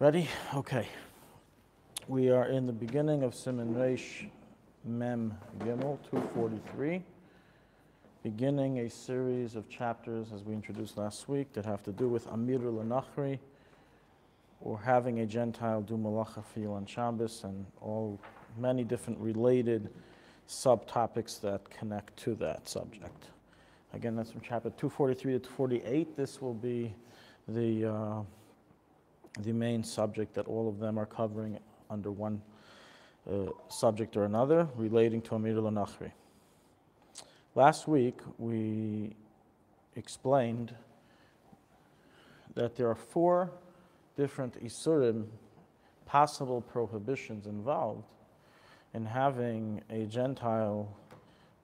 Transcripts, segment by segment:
Ready? Okay. We are in the beginning of Siman Reish Mem Gimel 243, beginning a series of chapters, as we introduced last week, that have to do with Amir L'Nachri, or having a Gentile do malacha for you on Shabbos, and many different related subtopics that connect to that subject. Again, that's from chapter 243 to 248. This will be the main subject that all of them are covering under one subject or another relating to Amir L'Nachri. Last week we explained that there are 4 different isurim, possible prohibitions involved in having a Gentile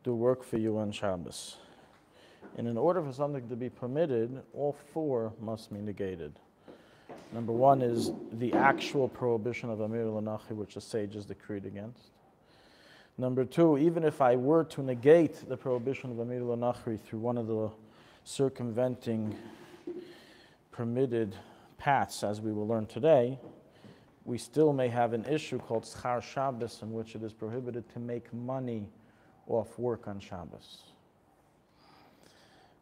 do work for you on Shabbos. And in order for something to be permitted, all 4 must be negated. Number 1 is the actual prohibition of Amir L'Nachri, which the sages decreed against. Number 2, even if I were to negate the prohibition of Amir L'Nachri through one of the circumventing permitted paths, as we will learn today, we still may have an issue called Schar Shabbos, in which it is prohibited to make money off work on Shabbos.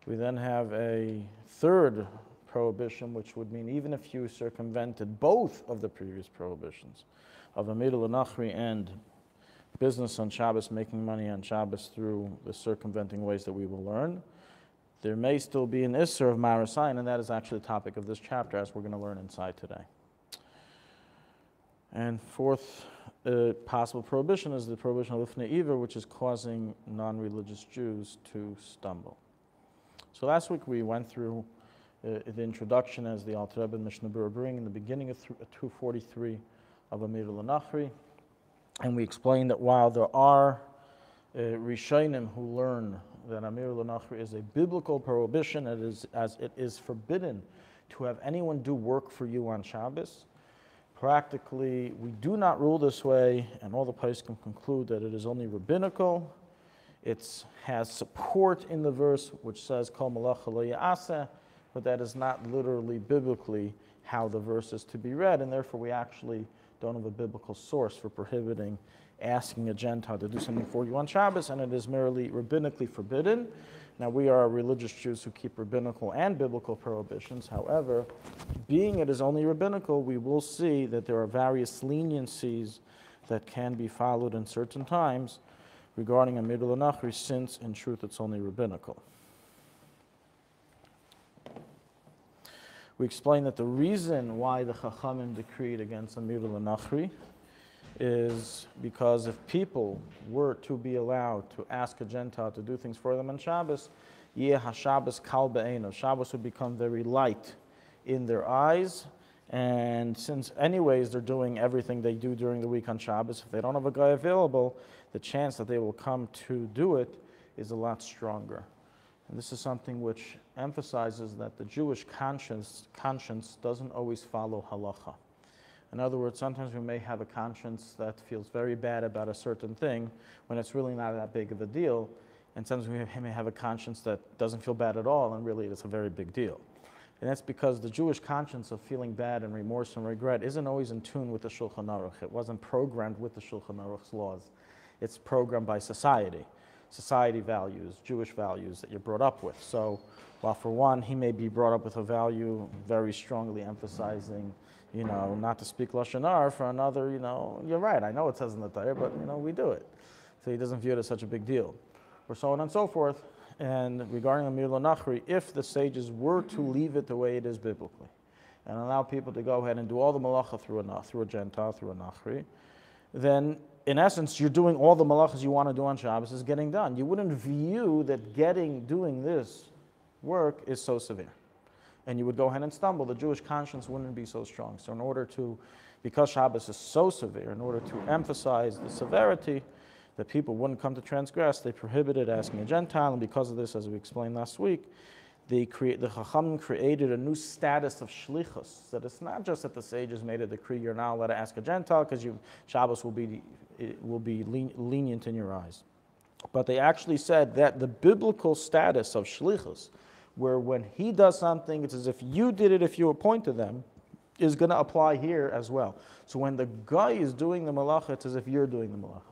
We then have a third prohibition, which would mean even if you circumvented both of the previous prohibitions of Amir L'Nachri and business on Shabbos, making money on Shabbos through the circumventing ways that we will learn, there may still be an Isser of Marasayin, and that is actually the topic of this chapter, as we're going to learn inside today. And fourth possible prohibition is the prohibition of Lifnei Iver, which is causing non-religious Jews to stumble. So last week we went through the introduction, as the Alte Rebbe and Mishnah Berurah bring, in the beginning of 243 of Amir L'Nachri, and we explained that while there are Rishonim who learn that Amir L'Nachri is a biblical prohibition, as it is forbidden to have anyone do work for you on Shabbos, practically we do not rule this way, and all the Poskim conclude that it is only rabbinical. It has support in the verse which says Kol Malacha Lo Ya'aseh, but that is not literally biblically how the verse is to be read, and therefore we actually don't have a biblical source for prohibiting asking a Gentile to do something for you on Shabbos, and it is merely rabbinically forbidden. Now, we are religious Jews who keep rabbinical and biblical prohibitions. However, being it is only rabbinical, we will see that there are various leniencies that can be followed in certain times regarding Amir L'Nachri, since in truth it's only rabbinical. We explained that the reason why the Chachamim decreed against Amir L'Nachri is because if people were to be allowed to ask a Gentile to do things for them on Shabbos, Yeh HaShabbos Kal Be'eino, Shabbos would become very light in their eyes, and since anyways they're doing everything they do during the week on Shabbos, if they don't have a guy available, the chance that they will come to do it is a lot stronger. And this is something which emphasizes that the Jewish conscience doesn't always follow halacha. In other words, sometimes we may have a conscience that feels very bad about a certain thing when it's really not that big of a deal, and sometimes we may have a conscience that doesn't feel bad at all, and really it's a very big deal. And that's because the Jewish conscience of feeling bad and remorse and regret isn't always in tune with the Shulchan Aruch. It wasn't programmed with the Shulchan Aruch's laws. It's programmed by society values, Jewish values that you're brought up with. So while for one, he may be brought up with a value very strongly emphasizing, not to speak Lashon Hara, for another, you're right, I know it says in the Torah, but, we do it. So he doesn't view it as such a big deal. Or so on and so forth. And regarding Amir L'Nachri, if the sages were to leave it the way it is biblically, and allow people to go ahead and do all the malacha through a Gentile, through a Nachri, then in essence, you're doing all the malachas you want to do on Shabbos is getting done. You wouldn't view that doing this work is so severe. And you would go ahead and stumble. The Jewish conscience wouldn't be so strong. So because Shabbos is so severe, in order to emphasize the severity, that people wouldn't come to transgress, they prohibited asking a Gentile, and because of this, as we explained last week, the Chachamim created a new status of shlichus, that it's not just that the sages made a decree, you're not allowed to ask a Gentile because Shabbos will be lenient in your eyes. But they actually said that the biblical status of shlichus, where when he does something, it's as if you did it if you appointed them, is going to apply here as well. So when the guy is doing the malacha, it's as if you're doing the malacha.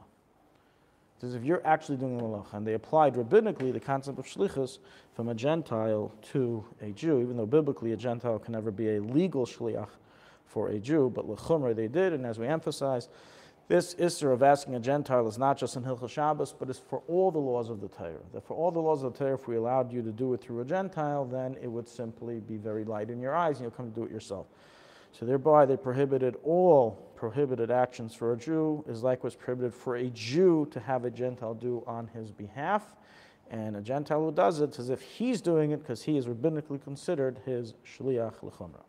It's as if you're actually doing the malacha. And they applied rabbinically the concept of shlichus from a Gentile to a Jew, even though biblically a Gentile can never be a legal shliach for a Jew, but l'chumra they did, and as we emphasized, this issur of asking a Gentile is not just in Hilchos Shabbos, but it's for all the laws of the Torah. That for all the laws of the Torah, if we allowed you to do it through a Gentile, then it would simply be very light in your eyes, and you'll come to do it yourself. So thereby they prohibited all prohibited actions for a Jew is likewise prohibited for a Jew to have a Gentile do on his behalf. And a Gentile who does it, it's as if he's doing it because he is rabbinically considered his shliach l'chumra.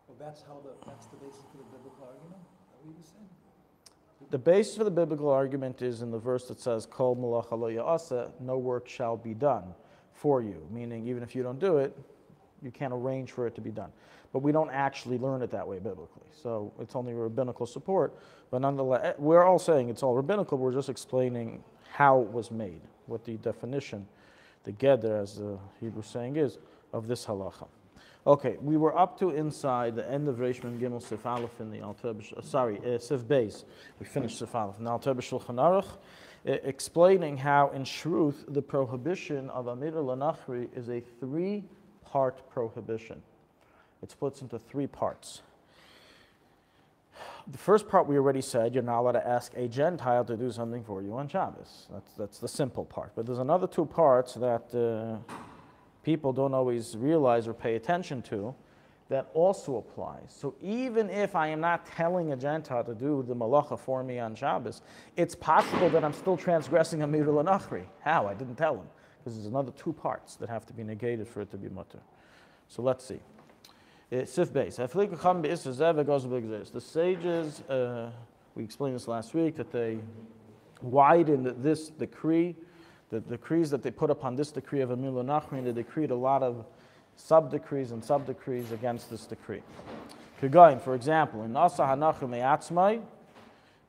Well, that's the basis for the biblical argument? Is that what you were saying? The basis for the biblical argument is in the verse that says, Kol malacha lo ya'aseh, no work shall be done for you, meaning even if you don't do it, you can't arrange for it to be done. But we don't actually learn it that way biblically. So it's only rabbinical support. But nonetheless, we're all saying it's all rabbinical. We're just explaining how it was made, what the definition, the geder, as the Hebrew saying is, of this halacha. Okay, we were up to inside the end of Reish Mem Gimel Sif Aleph in the Alte Rebbe, Sif Beis. We finished Sif Aleph in the Alte Rebbe Shulchan Aruch, explaining how, in truth, the prohibition of Amir Lanachri is a three-part prohibition. It splits into three parts. The first part we already said, you're not allowed to ask a Gentile to do something for you on Shabbos. That's the simple part. But there's another two parts that people don't always realize or pay attention to that also applies. So even if I am not telling a Gentile to do the malacha for me on Shabbos, it's possible that I'm still transgressing a Amir Lanachri. How? I didn't tell him. Because there's another two parts that have to be negated for it to be mutter. So let's see. Sif Beis. The sages, we explained this last week, that they widened this decree, the decrees that they put upon this decree of Amir Lanachri, and they decreed a lot of sub-decrees and sub-decrees against this decree. For example, in Asa Hanachri Me'atzmai,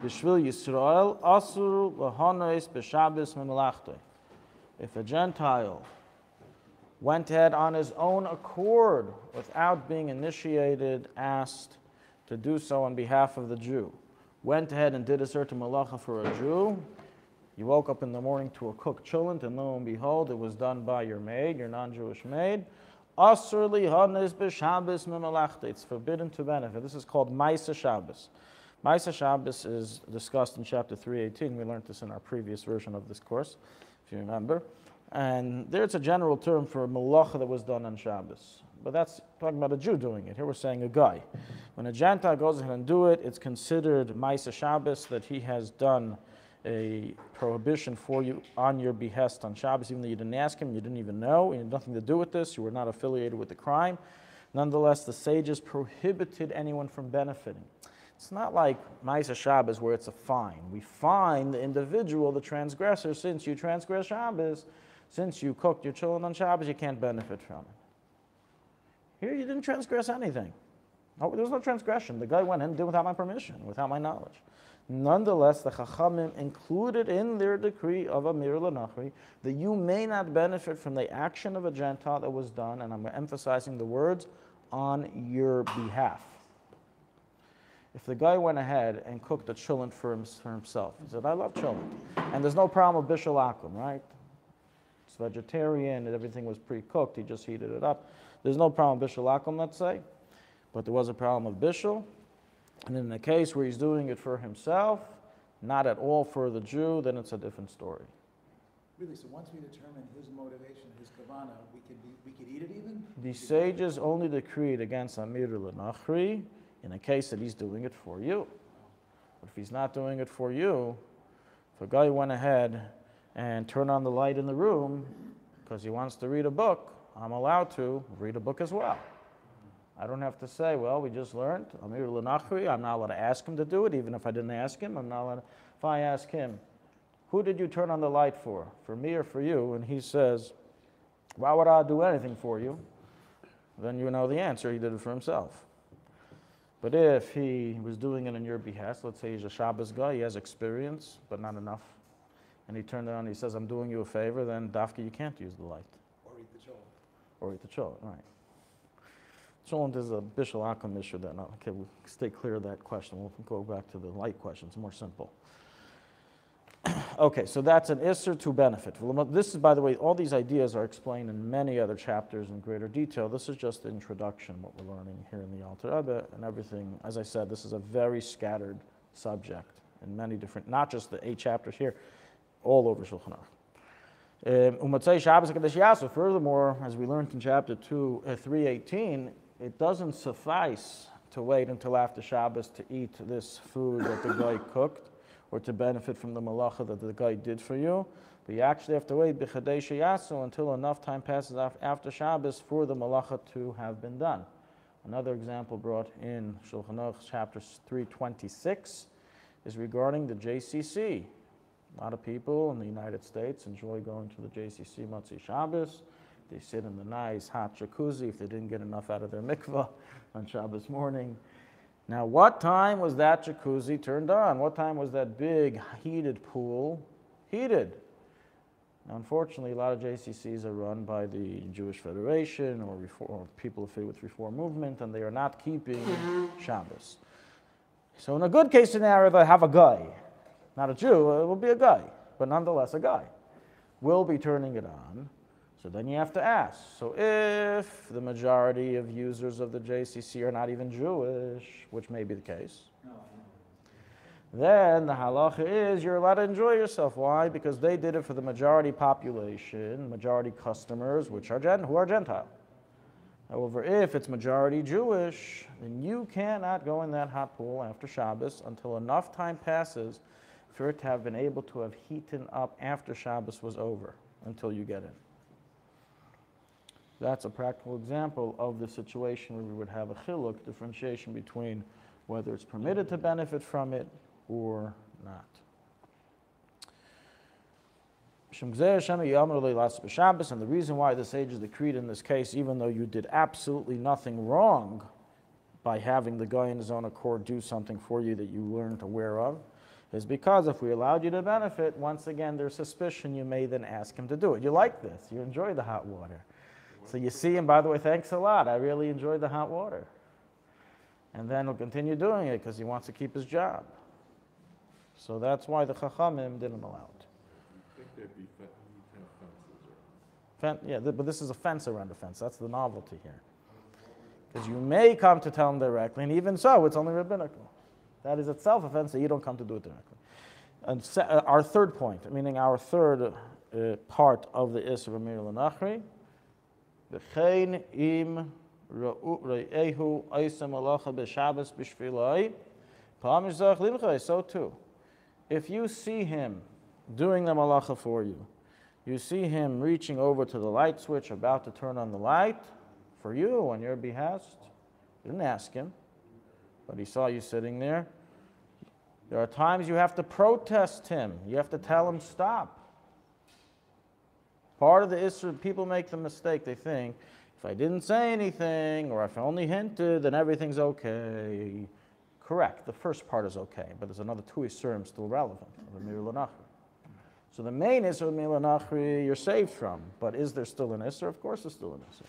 B'Shvil Yisrael, Asur L'Honois B'Shabbos Me'Melachtoi. If a Gentile went ahead on his own accord, without being initiated, asked to do so on behalf of the Jew, went ahead and did a certain malacha for a Jew, you woke up in the morning to a cooked cholent, and lo and behold, it was done by your maid, your non-Jewish maid. Asur lihanes b'Shabbos me'Melachta. It's forbidden to benefit. This is called Ma'aseh Shabbos. Ma'aseh Shabbos is discussed in chapter 318. We learned this in our previous version of this course, if you remember. And there it's a general term for a malacha that was done on Shabbos. But that's talking about a Jew doing it. Here we're saying a guy. When a Gentile goes ahead and do it, it's considered Ma'aseh Shabbos, that he has done a prohibition for you on your behest on Shabbos, even though you didn't ask him, you didn't even know, you had nothing to do with this, you were not affiliated with the crime. Nonetheless, the sages prohibited anyone from benefiting. It's not like Ma'aseh Shabbos where it's a fine. We fine the individual, the transgressor, since you transgress Shabbos, since you cooked your children on Shabbos, you can't benefit from it. Here you didn't transgress anything. No, there was no transgression. The guy went in and did it without my permission, without my knowledge. Nonetheless, the Chachamim included in their decree of Amir Lanachri that you may not benefit from the action of a Gentile that was done, and I'm emphasizing the words, on your behalf. If the guy went ahead and cooked a cholent for himself, he said, I love cholent, and there's no problem with bishul akum, right? It's vegetarian, and everything was pre-cooked, he just heated it up. There's no problem with bishul akum, let's say, but there was a problem of bishul. And in the case where he's doing it for himself, not at all for the Jew, then it's a different story. Really, so once we determine his motivation, his kavanah, we could eat it even? The sages only decreed against Amir Lanachri in a case that he's doing it for you. But if he's not doing it for you, if a guy went ahead and turned on the light in the room because he wants to read a book, I'm allowed to read a book as well. I don't have to say, well, we just learned, Amir Lanachri, I'm not allowed to ask him to do it, even if I didn't ask him. I'm not allowed to, if I ask him, who did you turn on the light for me or for you? And he says, why would I do anything for you? Then you know the answer, he did it for himself. But if he was doing it on your behest, let's say he's a Shabbos guy, he has experience, but not enough, and he turned it on, he says, I'm doing you a favor, then dafka, you can't use the light. Or eat the cholent. or eat the cholent, right. Cholent is a bishul akum issue that, okay, we'll stay clear of that question. We'll go back to the light questions, more simple. Okay, so that's an isser to benefit. This is, by the way, all these ideas are explained in many other chapters in greater detail. This is just the introduction, what we're learning here in the Alte Rebbe, and everything. As I said, this is a very scattered subject in many different, not just the 8 chapters here, all over Shulchan Aruch. Furthermore, as we learned in chapter 3:18, it doesn't suffice to wait until after Shabbos to eat this food that the guy cooked, or to benefit from the malacha that the guy did for you. But you actually have to wait until enough time passes after Shabbos for the malacha to have been done. Another example brought in Shulchan Aruch chapter 3:26 is regarding the JCC. A lot of people in the United States enjoy going to the JCC Motzei Shabbos. They sit in the nice hot jacuzzi if they didn't get enough out of their mikvah on Shabbos morning. Now, what time was that jacuzzi turned on? What time was that big heated pool heated? Now, unfortunately, a lot of JCCs are run by the Jewish Federation or people affiliated with Reform movement, and they are not keeping Shabbos. So in a good case scenario, they have a guy, not a Jew, it will be a guy, but nonetheless a guy, will be turning it on. So then you have to ask, so if the majority of users of the JCC are not even Jewish, which may be the case, then the halacha is you're allowed to enjoy yourself. Why? Because they did it for the majority population, majority customers, who are Gentile. However, if it's majority Jewish, then you cannot go in that hot pool after Shabbos until enough time passes for it to have been able to have heated up after Shabbos was over, until you get in. That's a practical example of the situation where we would have a chiluk, differentiation between whether it's permitted to benefit from it or not. And the reason why the sages decreed in this case, even though you did absolutely nothing wrong by having the guy in his own accord do something for you that you weren't aware of, is because if we allowed you to benefit, once again, there's suspicion you may then ask him to do it. You like this, you enjoy the hot water. So you see him, by the way, thanks a lot, I really enjoyed the hot water. And then he'll continue doing it because he wants to keep his job. So that's why the Chachamim didn't allow it. Yeah, but this is a fence around a fence. That's the novelty here. Because you may come to tell him directly, and even so, it's only rabbinical. That is itself a fence that you don't come to do it directly. And our third point, meaning our third part of the Isra Mir L'Nachri, V'chein im re'ehu oisem malacha b'Shabbos b'shvilai, pa'amish zach limchai, so too. If you see him doing the malacha for you, you see him reaching over to the light switch, about to turn on the light for you on your behest. You didn't ask him, but he saw you sitting there. There are times you have to protest him. You have to tell him, stop. Part of the Isra, people make the mistake. They think, if I didn't say anything, or if I only hinted, then everything's okay. Correct, the first part is okay, but there's another 2 Isurim still relevant, the Mir L'Nachri. So the main Isra Mir L'Nachri you're saved from, but is there still an Isra? Of course there's still an Isra.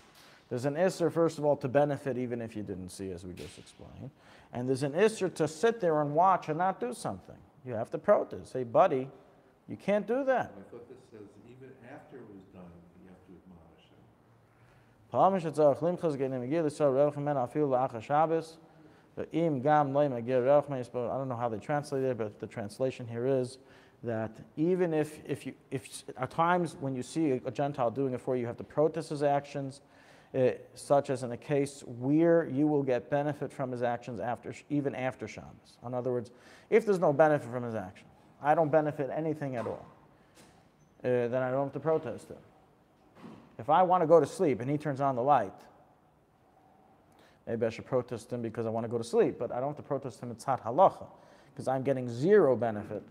There's an Isra, first of all, to benefit even if you didn't see, as we just explained. And there's an Isra to sit there and watch and not do something. You have to protest. Say, buddy, you can't do that. I thought this says even after it was done, you have to admonish him. I don't know how they translate it, but the translation here is that even if at times when you see a Gentile doing it for you, you have to protest his actions, such as in a case where you will get benefit from his actions even after Shabbos. In other words, if there's no benefit from his action, I don't benefit anything at all, then I don't have to protest him. If I want to go to sleep and he turns on the light, maybe I should protest him because I want to go to sleep, but I don't have to protest him at tzad halacha, because I'm getting zero benefit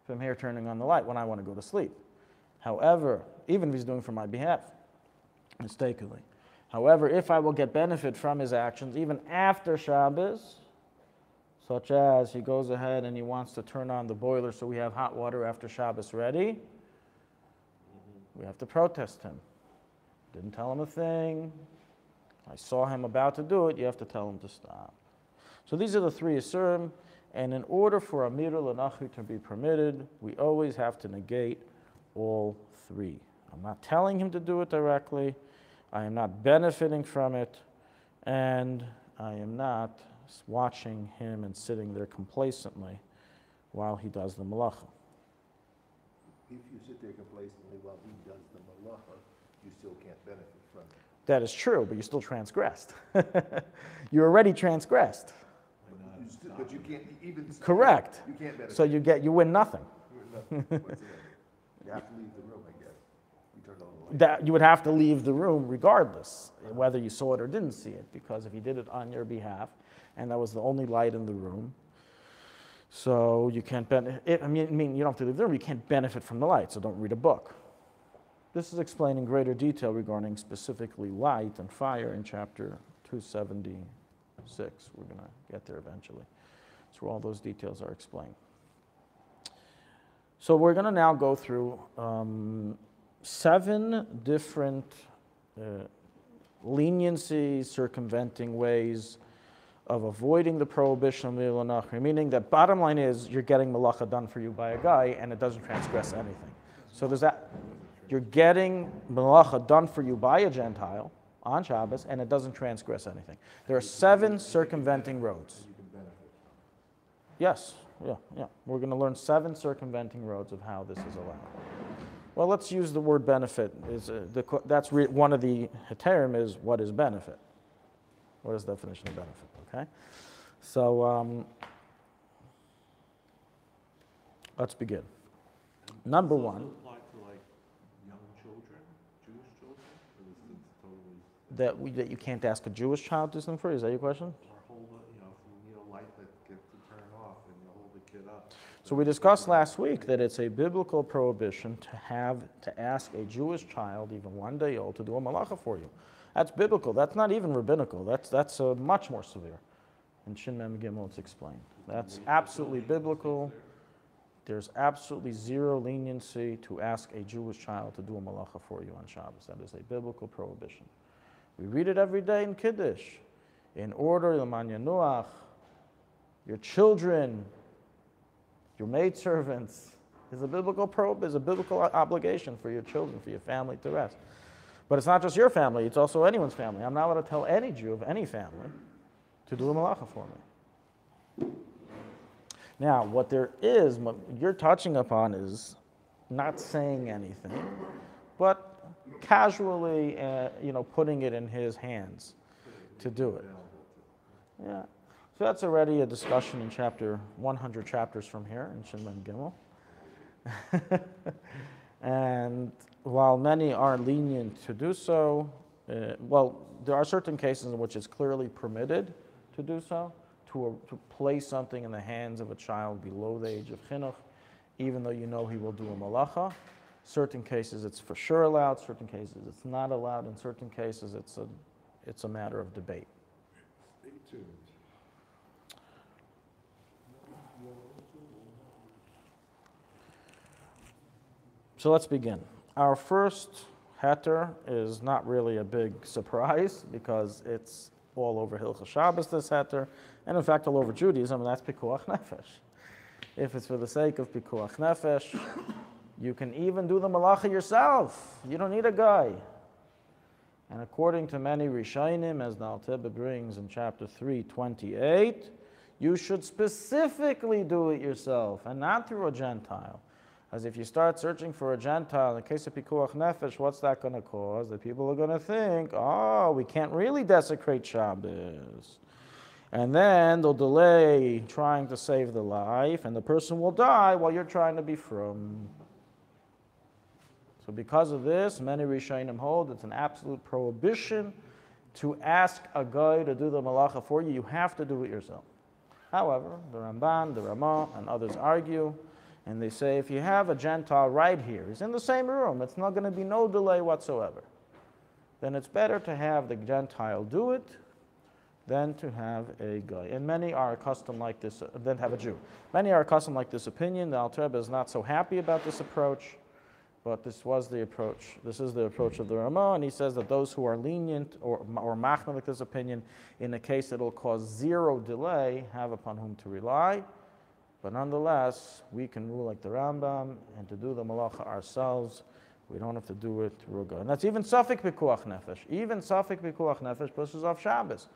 from here turning on the light when I want to go to sleep. However, even if he's doing it for my behalf, mistakenly. However, if I will get benefit from his actions even after Shabbos, such as he goes ahead and he wants to turn on the boiler so we have hot water after Shabbos ready, we have to protest him. Didn't tell him a thing. I saw him about to do it. You have to tell him to stop. So these are the three isurim. And in order for Amira L'Nachri to be permitted, we always have to negate all three. I'm not telling him to do it directly. I am not benefiting from it. And I am not watching him and sitting there complacently while he does the malacha. If you sit there complacently while he does the malacha, you still can't benefit from it. That is true, but you still transgressed. You already transgressed. But you can't even. Correct. You can't benefit. So you win nothing. What's the matter? You have to leave the room, I guess. You turned on the light. That you would have to leave the room regardless, whether you saw it or didn't see it, because if he did it on your behalf, and that was the only light in the room, so you can't benefit. I mean, you don't have to leave the room. You can't benefit from the light, so don't read a book. This is explained in greater detail regarding specifically light and fire in chapter 276. We're going to get there eventually. That's where all those details are explained. So we're going to now go through 7 different leniency, circumventing ways of avoiding the prohibition of Amira L'Nachri, meaning that bottom line is you're getting malacha done for you by a guy and it doesn't transgress anything. So there's that. You're getting malacha done for you by a Gentile on Shabbos and it doesn't transgress anything. There are 7 circumventing roads. Yes, yeah. We're going to learn 7 circumventing roads of how this is allowed. Well, let's use the word benefit. That's one of the heterim is what is benefit. What is the definition of benefit? Okay, so let's begin. Number one. Does it apply to like young children, Jewish children, or is it totally? That you can't ask a Jewish child to do something for you? Is that your question? Or hold it, if you need a light that gets to turn off and you hold the kid up. So we discussed last week that it's a biblical prohibition to ask a Jewish child, even 1 day old, to do a malacha for you. That's biblical. That's not even rabbinical. That's much more severe. In Shin Mem Gimel, it's explained. That's absolutely biblical. There's absolutely zero leniency to ask a Jewish child to do a malacha for you on Shabbos. That is a biblical prohibition. We read it every day in Kiddush. In order, L'man Yanuach, your children, your maidservants, is a biblical obligation for your children, for your family to rest. But it's not just your family, it's also anyone's family. I'm not allowed to tell any Jew of any family to do a malacha for me. Now, what you're touching upon is not saying anything, but casually, putting it in his hands to do it. Yeah. So that's already a discussion in chapter 100 chapters from here in Shin Mem Gimel. And while many are lenient to do so, there are certain cases in which it's clearly permitted to do so, to place something in the hands of a child below the age of chinuch, even though you know he will do a malacha. Certain cases it's for sure allowed, certain cases it's not allowed, in certain cases it's a matter of debate. Stay tuned. So let's begin. Our first heter is not really a big surprise because it's all over Hilchos Shabbos, this heter, and in fact all over Judaism, and that's pikuach nefesh. If it's for the sake of pikuach nefesh, you can even do the malacha yourself. You don't need a guy. And according to many Rishonim, as the Alte Rebbe brings in chapter 3:28, you should specifically do it yourself and not through a Gentile. As if you start searching for a Gentile, in the case of pikuach nefesh, what's that going to cause? The people are going to think, we can't really desecrate Shabbos. And then they'll delay trying to save the life, and the person will die while you're trying to be frum. So because of this, many Rishonim hold it's an absolute prohibition to ask a guy to do the malacha for you. You have to do it yourself. However, the Ramban, the Ramah, and others argue, and they say if you have a Gentile right here, he's in the same room, it's not going to be no delay whatsoever, then it's better to have the Gentile do it than to have a guy. And many are accustomed like this, than have a Jew. Many are accustomed like this opinion. The Alte Rebbe is not so happy about this approach, but this was the approach. This is the approach of the Ramah, and he says that those who are lenient or machmir with this opinion, in a case that will cause zero delay, have upon whom to rely. But nonetheless, we can rule like the Rambam, and to do the malacha ourselves, we don't have to do it ruga. And that's even Safek Pikuach Nefesh. Even Safek Pikuach Nefesh pushes off Shabbos.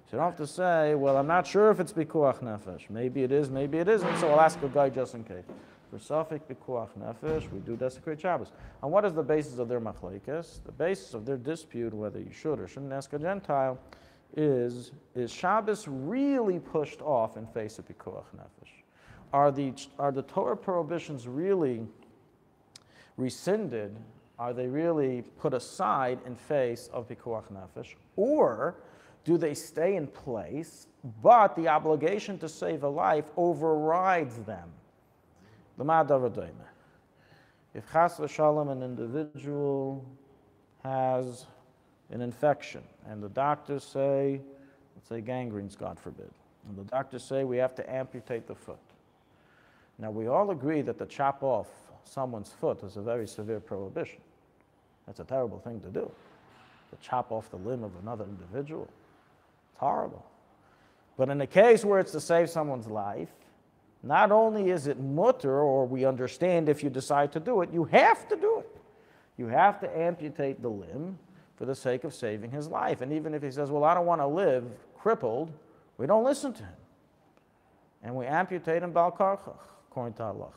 So you don't have to say, well, I'm not sure if it's Pikuach Nefesh. Maybe it is, maybe it isn't, so I'll ask a guy just in case. For Safek Pikuach Nefesh, we do desecrate Shabbos. And what is the basis of their machlekes? The basis of their dispute, whether you should or shouldn't ask a Gentile, is Shabbos really pushed off in face of Pikuach Nefesh? Are the Torah prohibitions really rescinded? Are they really put aside in face of Pikuach Nefesh? Or do they stay in place, but the obligation to save a life overrides them? If chas v'shalom, an individual has an infection, and the doctors say, let's say gangrenes, God forbid, and the doctors say we have to amputate the foot. Now, we all agree that to chop off someone's foot is a very severe prohibition. That's a terrible thing to do, to chop off the limb of another individual. It's horrible. But in a case where it's to save someone's life, not only is it mutter, or we understand if you decide to do it, you have to do it. You have to amputate the limb for the sake of saving his life. And even if he says, well, I don't want to live crippled, we don't listen to him. And we amputate him bal karchach, according to halacha.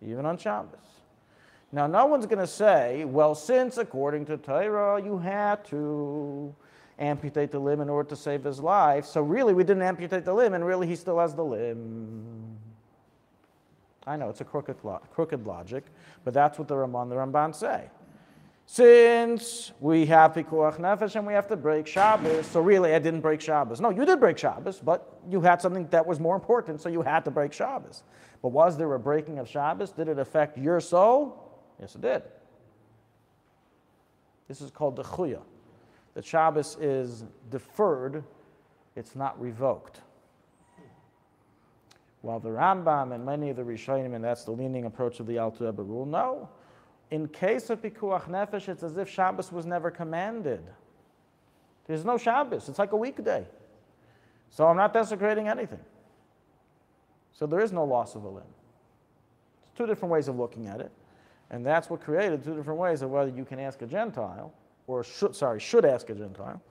Even on Shabbos. Now, no one's going to say, well, since according to Torah you had to amputate the limb in order to save his life, so really we didn't amputate the limb, and really he still has the limb. I know it's a crooked logic, but that's what the Ramah and the Ramban say. Since we have Pikuach Nefesh and we have to break Shabbos, so really I didn't break Shabbos. No, you did break Shabbos, but you had something that was more important, so you had to break Shabbos. But was there a breaking of Shabbos? Did it affect your soul? Yes, it did. This is called the Chuya. The Shabbos is deferred, it's not revoked. While the Rambam and many of the Rishonim, and that's the leaning approach of the Alte Rebbe rule, no. In case of Pikuach Nefesh, it's as if Shabbos was never commanded. There's no Shabbos. It's like a weekday. So I'm not desecrating anything. So there is no loss of a limb. It's two different ways of looking at it. And that's what created two different ways of whether you can ask a Gentile, or should ask a Gentile,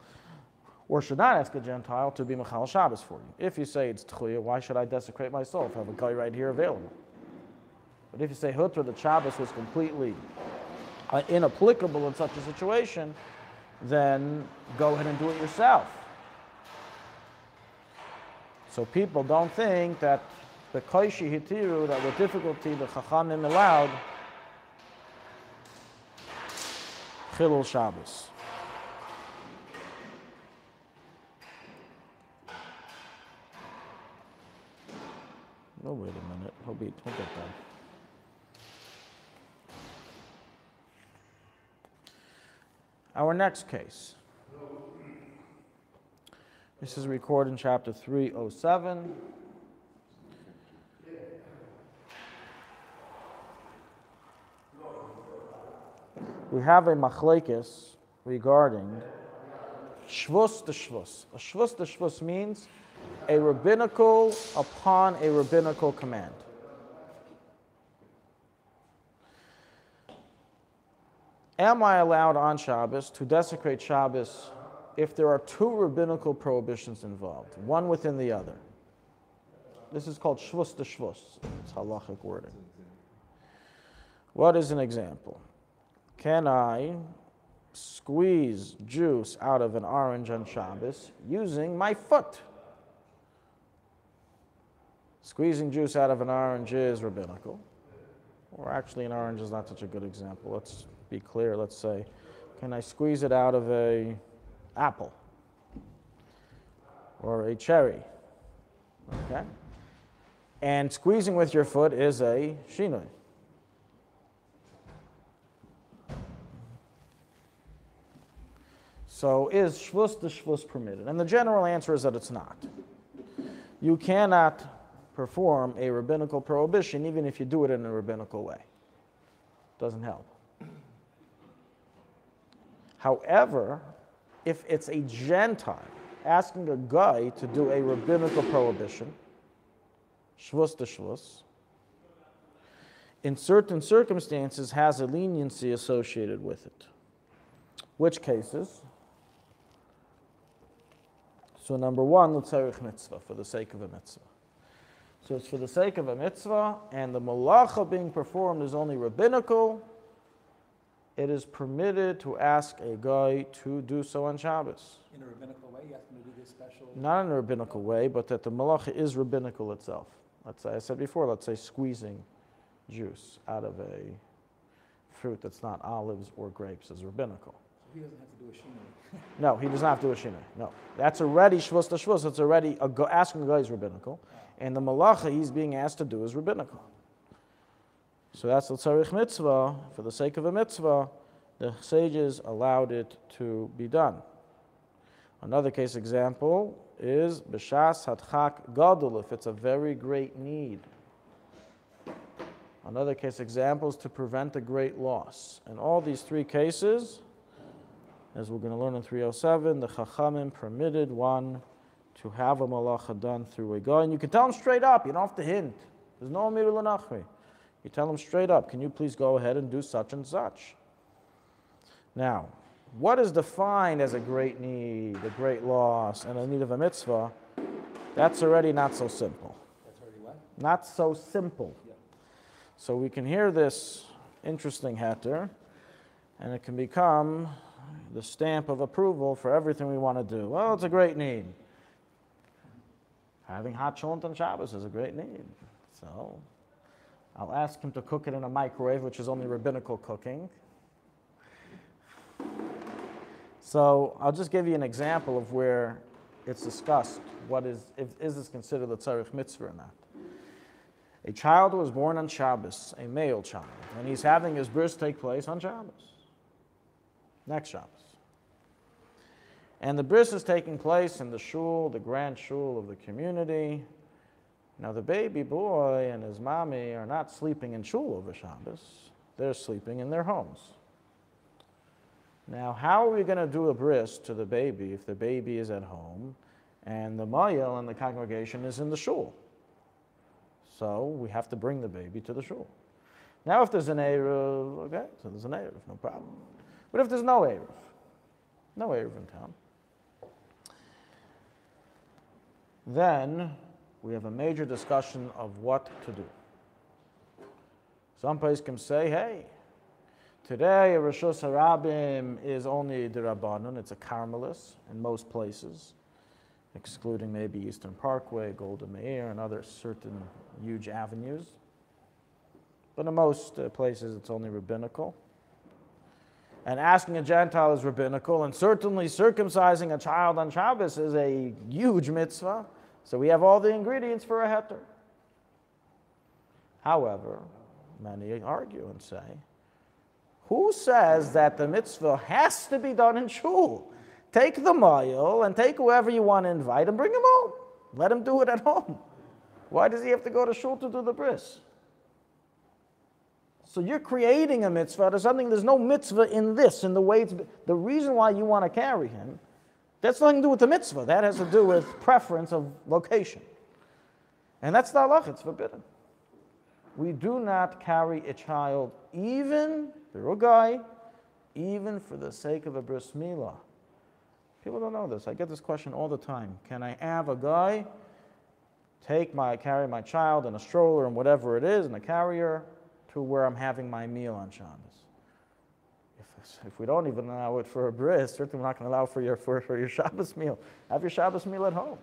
or should not ask a Gentile to be Mechal Shabbos for you. If you say it's Tchuya, why should I desecrate myself? I have a guy right here available. But if you say Hutra, the Shabbos was completely inapplicable in such a situation, then go ahead and do it yourself. So people don't think that the Koishi Hitiru, that with difficulty the Chachamim allowed Chilul Shabbos. Oh, wait a minute. He'll get done. Our next case. This is recorded in chapter 307. We have a machlekes regarding shvus to shvus. A shvus to shvus means a rabbinical upon a rabbinical command. Am I allowed on Shabbos to desecrate Shabbos if there are two rabbinical prohibitions involved, one within the other? This is called shvus to shvus. It's halachic wording. What is an example? Can I squeeze juice out of an orange on Shabbos using my foot? Squeezing juice out of an orange is rabbinical. Or actually an orange is not such a good example. Let's be clear. Let's say, can I squeeze it out of an apple? Or a cherry? Okay? And squeezing with your foot is a shinui. So is shvus to shvus permitted? And the general answer is that it's not. You cannot perform a rabbinical prohibition even if you do it in a rabbinical way. Doesn't help. However, if it's a Gentile asking a guy to do a rabbinical prohibition, shvus to shvus, in certain circumstances has a leniency associated with it. Which cases? So number one, l'tzarich mitzvah, for the sake of a mitzvah. So it's for the sake of a mitzvah, and the malacha being performed is only rabbinical. It is permitted to ask a guy to do so on Shabbos. In a rabbinical way, you have to do this special. Not in a rabbinical way, but that the malacha is rabbinical itself. Let's say, I said before, let's say squeezing juice out of a fruit that's not olives or grapes is rabbinical. So he doesn't have to do a shinoi. No, he does not have to do a shinoi. No, that's already shvus to shvus. It's already asking a guy is rabbinical, and the malacha he's being asked to do is rabbinical. So that's l'tzarich mitzvah. For the sake of a mitzvah, the sages allowed it to be done. Another case example is b'shas hadchak gadol, if it's a very great need. Another case example is to prevent a great loss. In all these three cases, as we're going to learn in 307, the Chachamim permitted one to have a malacha done through a guy. And you can tell him straight up, you don't have to hint. There's no amir l'nachri. You tell him straight up, can you please go ahead and do such and such? Now, what is defined as a great need, a great loss, and a need of a mitzvah? That's already not so simple. That's already what? Not so simple. Yeah. So we can hear this interesting heter, and it can become the stamp of approval for everything we want to do. Well, it's a great need. Having hot cholent on Shabbos is a great need. So I'll ask him to cook it in a microwave, which is only rabbinical cooking. So I'll just give you an example of where it's discussed. Is this considered the tzarich mitzvah or not? A child was born on Shabbos, a male child, and he's having his bris take place on Shabbos, next Shabbos. And the bris is taking place in the shul, the grand shul of the community. Now the baby boy and his mommy are not sleeping in shul over Shabbos. They're sleeping in their homes. Now, how are we going to do a bris to the baby if the baby is at home and the mayel and the congregation is in the shul? So we have to bring the baby to the shul. Now, if there's an Eruv, okay, so there's an Eruv, no problem. But if there's no Eruv in town, then we have a major discussion of what to do. Some Poskim say, hey, today, a Rishus HaRabim is only the Rabbanon. It's a Carmelis in most places, excluding maybe Eastern Parkway, Golda Meir, and other certain huge avenues. But in most places, it's only rabbinical. And asking a Gentile is rabbinical, and certainly circumcising a child on Shabbos is a huge mitzvah. So we have all the ingredients for a heter. However, many argue and say, who says that the mitzvah has to be done in shul? Take the mayel and take whoever you want to invite and bring him home. Let him do it at home. Why does he have to go to shul to do the bris? So you're creating a mitzvah. There's no mitzvah in this, in the way it's... The reason why you want to carry him, that's nothing to do with the mitzvah. That has to do with preference of location. And that's the halach, it's forbidden. We do not carry a child, even for a guy, even for the sake of a bris milah. People don't know this. I get this question all the time. Can I have a guy carry my child in a stroller and whatever it is, in a carrier, to where I'm having my meal on Shabbos? If we don't even allow it for a bris, certainly we're not going to allow for your Shabbos meal. Have your Shabbos meal at home.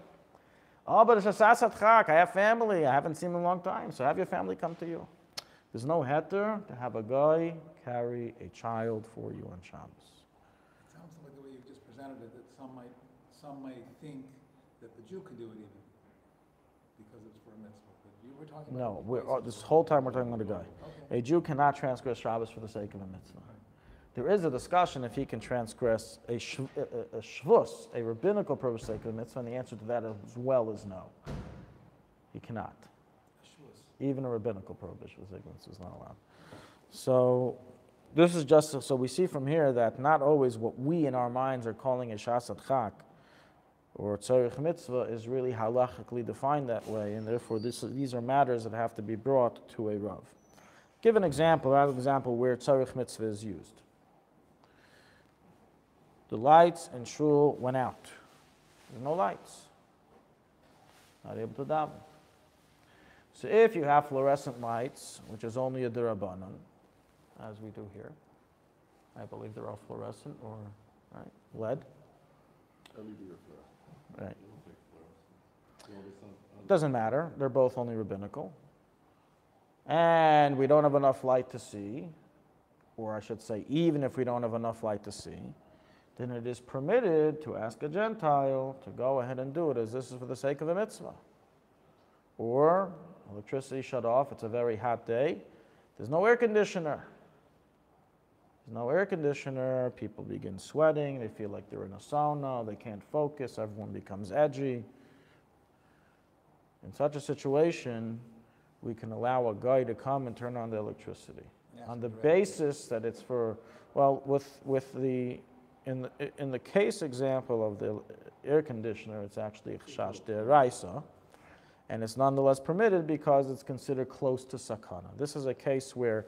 Oh, but it's a sasat chak. I have family. I haven't seen them in a long time. So have your family come to you. There's no heter to have a guy carry a child for you on Shabbos. It sounds like the way you just presented it, that some might think that the Jew could do it even because it's for a mitzvah. But you were talking about... No, this whole time we're talking about a guy. Okay. A Jew cannot transgress Shabbos for the sake of a mitzvah. There is a discussion if he can transgress a shvus, a rabbinical purpose for the sake of a mitzvah, and the answer to that as well is no. He cannot. Even a rabbinical prohibition for the sake of a mitzvah is not allowed. So this is just, so we see from here that not always what we in our minds are calling a shasat chak or tzarich mitzvah is really halachically defined that way, and therefore these are matters that have to be brought to a Rav. Give an example where tzarich mitzvah is used. The lights in shul went out. There's no lights. Not able to daven. So if you have fluorescent lights, which is only a derabanan, as we do here, I believe they're all fluorescent or right, LED. LED or fluorescent. Right. Well, it's not- Doesn't matter. They're both only rabbinical. And we don't have enough light to see, or I should say, even if we don't have enough light to see, then it is permitted to ask a Gentile to go ahead and do it, as this is for the sake of a mitzvah. Or electricity shut off, it's a very hot day, there's no air conditioner. There's no air conditioner, people begin sweating, they feel like they're in a sauna, they can't focus, everyone becomes edgy. In such a situation, we can allow a guy to come and turn on the electricity. On the basis that it's for, well, in the case example of the air conditioner, it's actually a chash de'oraisa, and it's nonetheless permitted because it's considered close to sakana. This is a case where it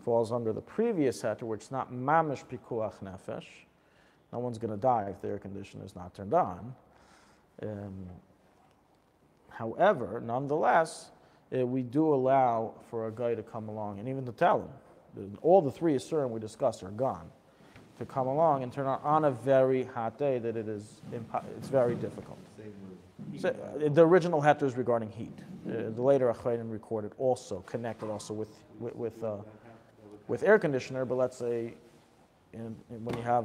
falls under the previous heter, where it's not mamish pikuach nefesh. No one's going to die if the air conditioner is not turned on. However, nonetheless, we do allow for a guy to come along and even to tell him. All the three asurim we discussed are gone. To come along and turn on a very hot day that it's very difficult. Same with So, the original heter is regarding heat. The later Achreinim recorded also, connected also with air conditioner, but let's say when you have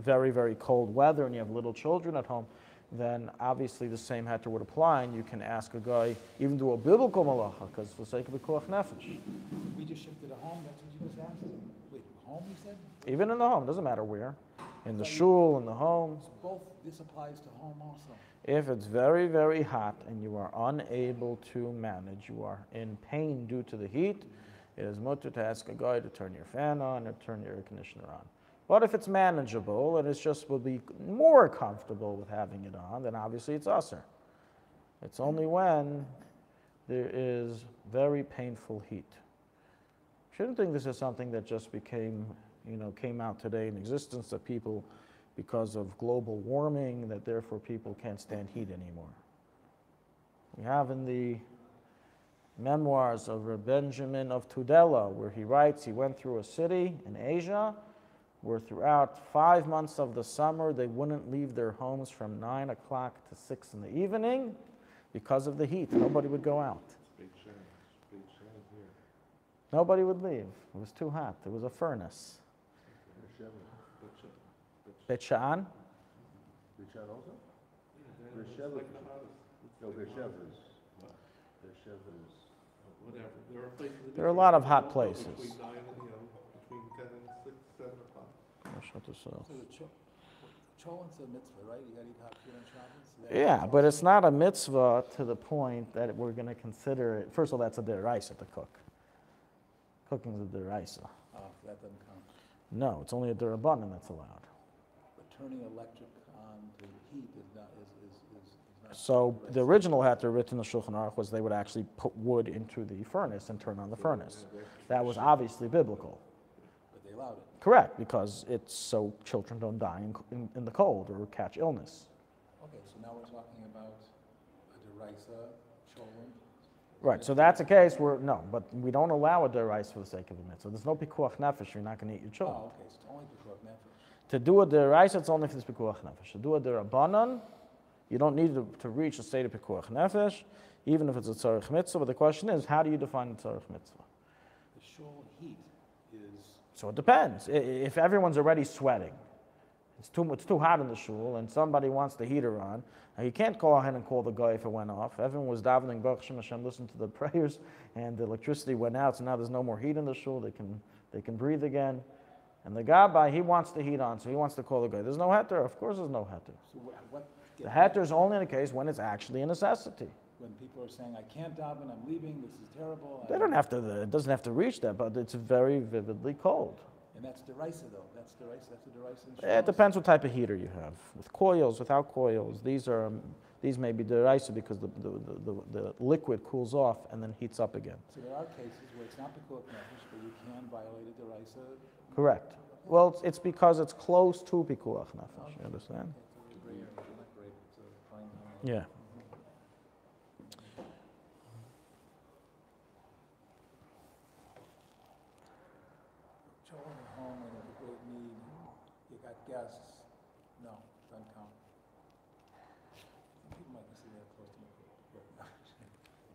very, very cold weather and you have little children at home, then obviously the same heter would apply, and you can ask a guy, even do a biblical malacha, because for the sake of a koach nefesh. We just shifted to home, that's what you just asked? Wait, home you said? Even in the home, doesn't matter where. In the shul, in the home. Both, this applies to home also. If it's very, very hot and you are unable to manage, you are in pain due to the heat, it is mutter to ask a guy to turn your fan on or turn your air conditioner on. But if it's manageable and it just will be more comfortable with having it on, then obviously it's usher. It's only when there is very painful heat. Shouldn't think this is something that just came out today in existence, that people, because of global warming, that therefore people can't stand heat anymore. We have in the memoirs of Reb Benjamin of Tudela, where he writes he went through a city in Asia where throughout 5 months of the summer they wouldn't leave their homes from 9 o'clock to 6 in the evening because of the heat. Nobody would go out. big change here. Nobody would leave. It was too hot. There was a furnace. Beit Sha'an? Beit Sha'an also? Yeah, Beersheba. it's like the hottest. No, Beersheba is, What? Beersheba is, Whatever. There are places. in There are a lot of Israel hot that go places. Between 9 and, between 10 and 6, 7 o'clock. So the cholent's a mitzvah, right? You gotta eat hot food on Shabbos? Yeah, but it's not a mitzvah to the point that we're going to consider it. First of all, that's a deraisa to cook. Cooking is a deraisa. Oh, that doesn't count. No, it's only a derabanan that's allowed. But turning electric on to heat is not. So the original heter written in the Shulchan Aruch was they would actually put wood into the furnace and turn on the furnace. That was obviously biblical. But they allowed it. Correct, because it's so children don't die in the cold or catch illness. Okay, so now we're talking about a derisa, cholent. Right, so that's a case where, no, but we don't allow a deraisa for the sake of a mitzvah. There's no pikuach nefesh, you're not going to eat your children. Oh, okay, so it's only pikuach nefesh. To do a deraisa, it's only for this pikuach nefesh. To do a derabanan, you don't need to reach a state of pikuach nefesh, even if it's a tzarich mitzvah. But the question is, how do you define the tzarich mitzvah? The shul heat is. So it depends. If everyone's already sweating, it's too hot in the shul, and somebody wants the heater on, you can't go ahead and call the guy if it went off. Everyone was davening, Baruch Hashem, listened to the prayers, and the electricity went out, so now there's no more heat in the shul. They can breathe again. And the Gabbai, he wants the heat on, so he wants to call the guy. There's no heter. Of course there's no heter. So what The heter is only in a case when it's actually a necessity. when people are saying, I can't daven, I'm leaving, this is terrible. They don't have to, it doesn't have to reach that, but it's very vividly cold. And that's deraisa though, that's a deraisa. It depends what type of heater you have. With coils, without coils, these may be deraisa because the liquid cools off and then heats up again. So there are cases where it's not pikuach nefesh, but you can violate a deraisa. Correct. Well, it's because it's close to pikuach nefesh. You understand? It's a gray area, it's not great, it's a fine line. Yeah. Children at home and of great need, you got guests, no, doesn't count. Some people might consider that close to me.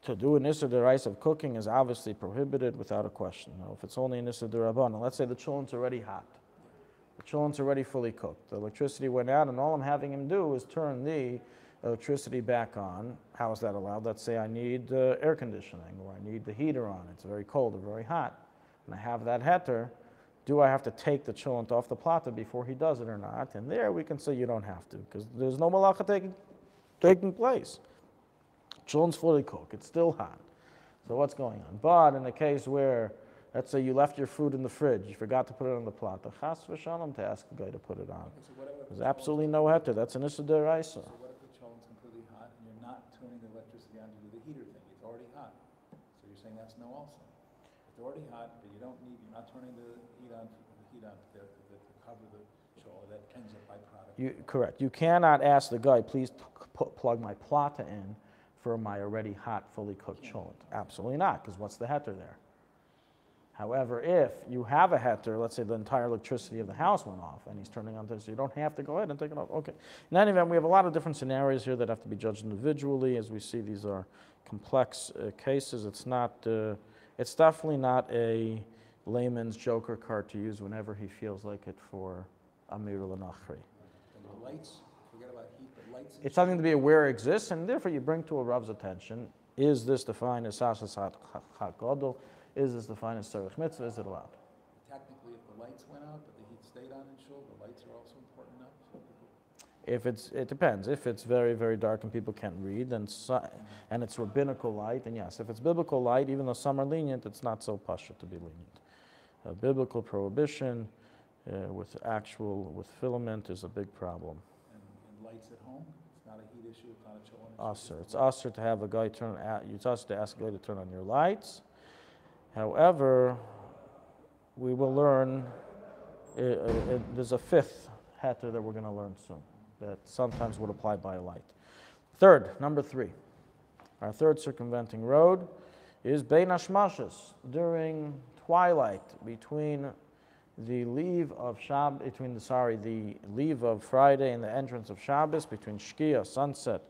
To do an Issa D'Oraisa of cooking is obviously prohibited without a question. Now, if it's only an Issa D'Rabbanan, let's say the chulent's already hot. The chulent's already fully cooked. The electricity went out, and all I'm having him do is turn the electricity back on. How is that allowed? Let's say I need air conditioning, or I need the heater on. It's very cold or very hot, and I have that heter. Do I have to take the chulent off the plata before he does it or not? And there we can say you don't have to, because there's no malacha taking place. Chulent's fully cooked. It's still hot. So what's going on? But in a case where, let's say you left your food in the fridge, you forgot to put it on the plata, chas v'shalom to ask the guy to put it on. So what if There's absolutely no heter. That's an issa d'oraisa. So what if the chulent's completely hot and you're not turning the electricity on to do the heater thing? It's already hot. So you're saying that's no also. It's already hot, but you're not turning the heat on to cover the chulent. That ends up byproduct. Correct. You cannot ask the guy, please plug my plata in for my already hot, fully cooked cholent. Absolutely not, because what's the heter there? However, if you have a heter, let's say the entire electricity of the house went off and he's turning on this, so you don't have to go ahead and take it off. Okay. In any event, we have a lot of different scenarios here that have to be judged individually. As we see, these are complex cases. It's definitely not a layman's joker card to use whenever he feels like it for Amir al-Nakhri. And the lights, forget about heat, the lights. It's something to be aware exists, and therefore you bring to a Rav's attention, is this defined as Sashas Chak Gadol? Is this defined as Tzarech Mitzvah? Is it allowed? Technically, if the lights went out, but the heat stayed on in shul, the lights are also important enough. It depends. If it's very, very dark and people can't read, and it's rabbinical light, then yes. If it's biblical light, even though some are lenient, it's not so pasha to be lenient. A biblical prohibition with filament is a big problem. And lights at home, it's not a heat issue, it's not a chul issue. Usher. It's usher to have a guy it's usher to ask a guy to turn on your lights. However, we will learn, there's a fifth heter that we're going to learn soon that sometimes would apply by a light. Number 3. Our third circumventing road is Bein Hashmashas, during twilight between the leave of the leave of Friday and the entrance of Shabbos, between Shkia, sunset,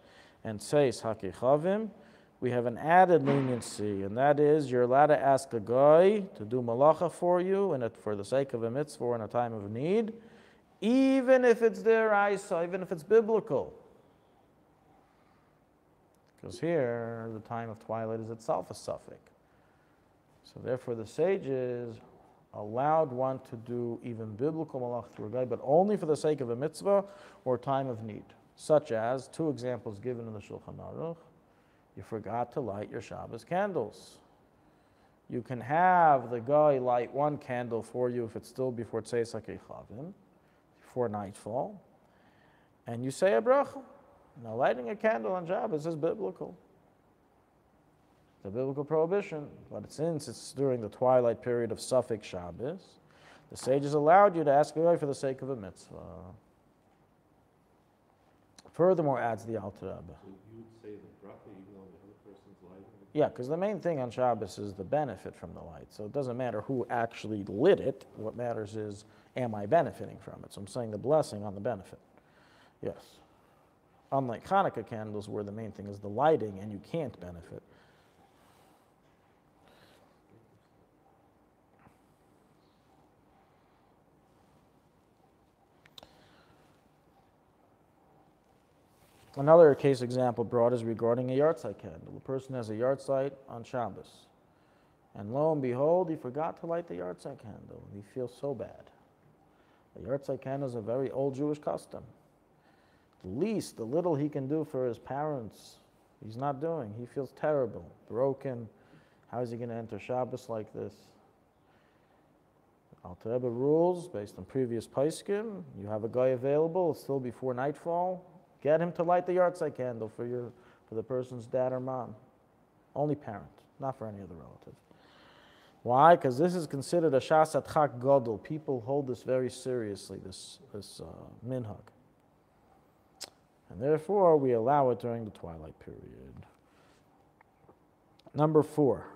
and Tzeis Hakechavim. We have an added leniency, and that is you're allowed to ask a guy to do malacha for you and for the sake of a mitzvah or in a time of need, even if it's deraisa, even if it's biblical. Because here, the time of twilight is itself a suffix. So therefore, the sages allowed one to do even biblical malacha through a guy, but only for the sake of a mitzvah or time of need, such as 2 examples given in the Shulchan Aruch. You forgot to light your Shabbos candles. You can have the guy light 1 candle for you if it's still before Tzeis HaKechavim, before nightfall, and you say a bracha. Now, lighting a candle on Shabbos is biblical. It's a biblical prohibition, but since it's during the twilight period of suffix Shabbos, the sages allowed you to ask a guy for the sake of a mitzvah. Furthermore, adds the Alte Rebbe. So you would say the bracha even though the other person's lighting it? Yeah, because the main thing on Shabbos is the benefit from the light. So it doesn't matter who actually lit it. What matters is, am I benefiting from it? So I'm saying the blessing on the benefit. Yes. Unlike Hanukkah candles, where the main thing is the lighting and you can't benefit. Another case example brought is regarding a yahrzeit candle. A person has a yahrzeit on Shabbos, and lo and behold, he forgot to light the yahrzeit candle. He feels so bad. A yahrzeit candle is a very old Jewish custom. The little he can do for his parents, he's not doing. He feels terrible, broken. How is he going to enter Shabbos like this? Alte Rebbe rules, based on previous Poskim, you have a guy available, it's still before nightfall, get him to light the yahrzeit candle for the person's dad or mom. Only parent, not for any other relative. Why? Because this is considered a shas atchak gadol. People hold this very seriously, this minhag. And therefore, we allow it during the twilight period. Number 4.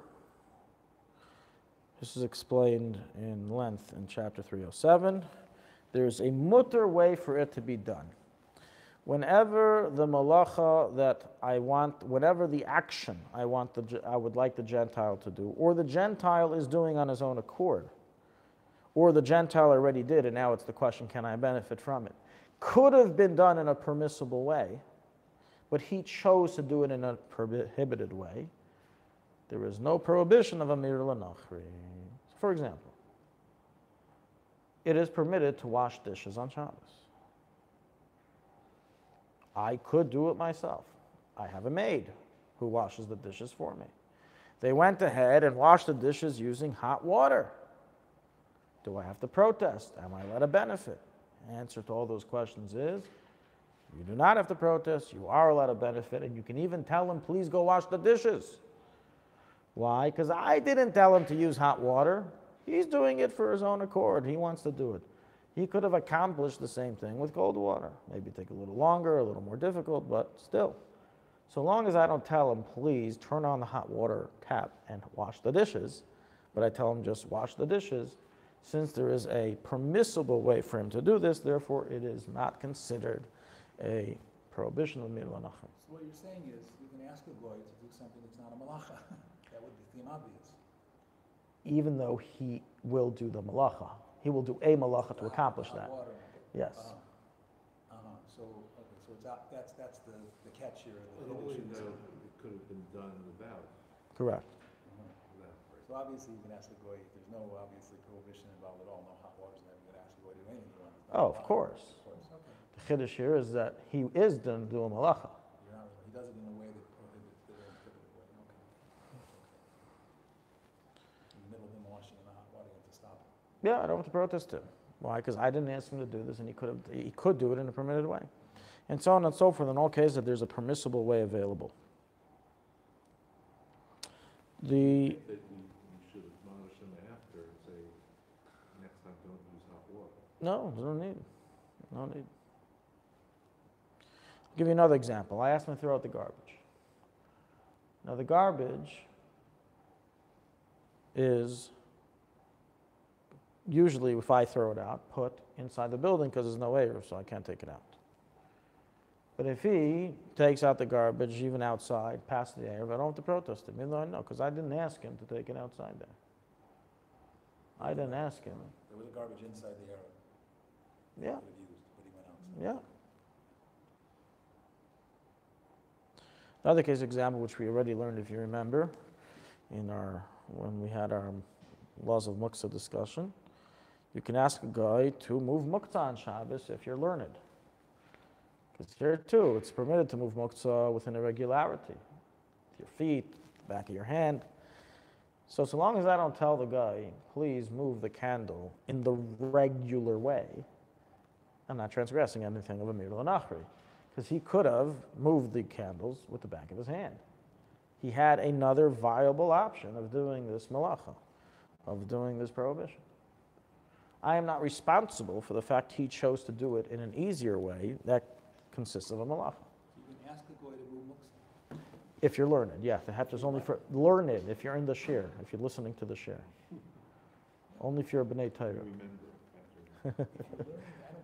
This is explained in length in chapter 307. There's a mutter way for it to be done. Whenever the malacha that I want, whenever the action I would like the Gentile to do, or the Gentile is doing on his own accord, or the Gentile already did, and now it's the question, can I benefit from it? Could have been done in a permissible way, but he chose to do it in a prohibited way. There is no prohibition of a mir l'nachri. For example, it is permitted to wash dishes on Shabbos. I could do it myself. I have a maid who washes the dishes for me. They went ahead and washed the dishes using hot water. Do I have to protest? Am I allowed to benefit? Answer to all those questions is, you do not have to protest, you are allowed to benefit, and you can even tell him, please go wash the dishes. Why? Because I didn't tell him to use hot water. He's doing it for his own accord. He wants to do it. He could have accomplished the same thing with cold water. Maybe take a little longer, a little more difficult, but still. So long as I don't tell him, please turn on the hot water tap and wash the dishes, but I tell him just wash the dishes, since there is a permissible way for him to do this, therefore it is not considered a prohibition of mir l'nachri. So what you're saying is, you can ask a goy to do something that's not a malacha. That would seem obvious. Even though he will do the malacha. He will do a malacha to accomplish that. Water. Yes. So it's out, that's the catch here. But only though it could have been done without. Correct. So obviously you can ask the goy, there's no obviously prohibition involved at all, no hot waters, and you can ask the goy to do anything you want. Oh, of course. Okay. The chiddush here is that he is going to do a malacha. He does it in a way that prohibits the prohibited way. Okay. In the middle of him washing in the hot water, you have to stop him. Yeah, I don't have to protest him. Why? Because I didn't ask him to do this, and he could do it in a permitted way. And so on and so forth. In all cases, there's a permissible way available. That you should admonish him after and say, next time don't use hot water. No, there's no need. No need. I'll give you another example. I asked him to throw out the garbage. Now, the garbage is usually, if I throw it out, put inside the building because there's no air, so I can't take it out. But if he takes out the garbage, even outside, past the air, I don't have to protest him, even though I know, because I didn't ask him to take it outside there. I didn't ask him. There was garbage inside the area. Yeah. He could have used, but he went outside. Yeah. Another case example, which we already learned, if you remember, when we had our laws of muktzah discussion, you can ask a guy to move muktzah on Shabbos if you're learned. Because here too, it's permitted to move muktzah with an irregularity. With your feet, the back of your hand. So long as I don't tell the guy, please move the candle in the regular way, I'm not transgressing anything of a mir l'nachri. Because he could have moved the candles with the back of his hand. He had another viable option of doing this malacha, of doing this prohibition. I am not responsible for the fact he chose to do it in an easier way that consists of a malacha. You can ask the goy to move muktzah. If you're learned, yeah. The hatch is only for learned, if you're in the shir, if you're listening to the shir. Only if you're a b'nai Torah. Remember after. I don't get that.